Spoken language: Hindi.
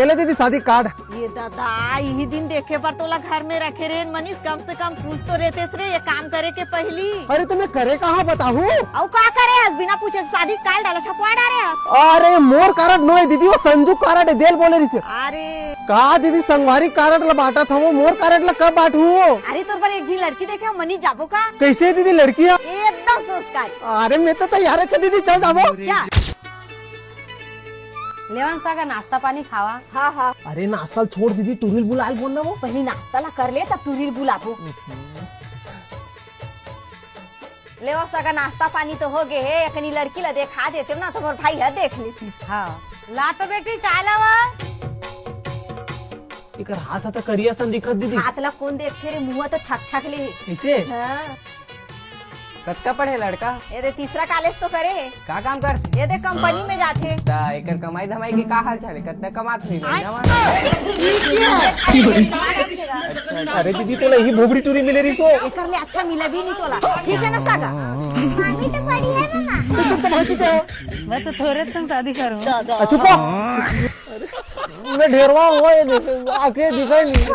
ये ले दीदी शादी कार्ड। ये दादा यही दिन देखे पर तोला घर में रखे रे मनीष, कम से कम पूछ तो रहते रे ये काम करे के पहली। अरे तुम्हें करे कहाँ बताऊँ? और का करे बिना पूछे शादी कार्ड डाला छपवा डाले। अरे मोर कार्ड नो है दीदी, वो संजू कार्ड है, देल बोले रिसे। अरे का दीदी संगवारी कार्ड ला बांटा था, वो मोर कार्ड ला कब बांटू? अरे तोर पर एक जी लड़की देखे मनीष जाबो का? कैसे दीदी लड़की है? एकदम सोच। अरे मैं तो तैयार है दीदी, चल जाओ। लेवन सा का नाश्ता पानी खावा। हाँ हाँ। अरे नाश्ता छोड़ दीदी, टूरिल बुलाए बोल ना वो। पहले नाश्ता ला कर ले तब टूरिल बुला दो। लेवा सा का नाश्ता पानी तो हो गए है, एकनी लड़की ला देखा देते ना तो मोर भाई है देख लेती। हाँ ला तो बेटी चाय लावा। इकर हाथ आता करिया सन दिखत दीदी। हाथ ला कौन देखे रे, मुँह तो छक छक ले। कैसे? हाँ। कतका पढ़े लड़का? ये दे तीसरा कॉलेज तो करे है। का काम करते? ये दे कंपनी में जाते। ता एकर कमाई धमाई के का हाल चाल है? कितना कमात हुई महीना में? अरे दीदी तो यही भोबड़ी टूरी मिले रही सो। एकर ले अच्छा मिला भी नहीं तोला, ठीक है ना सागा? मैं तो थोड़े संग शादी करूँ। चुप मैं ढेरवा हुआ ये आके दिखाई नहीं।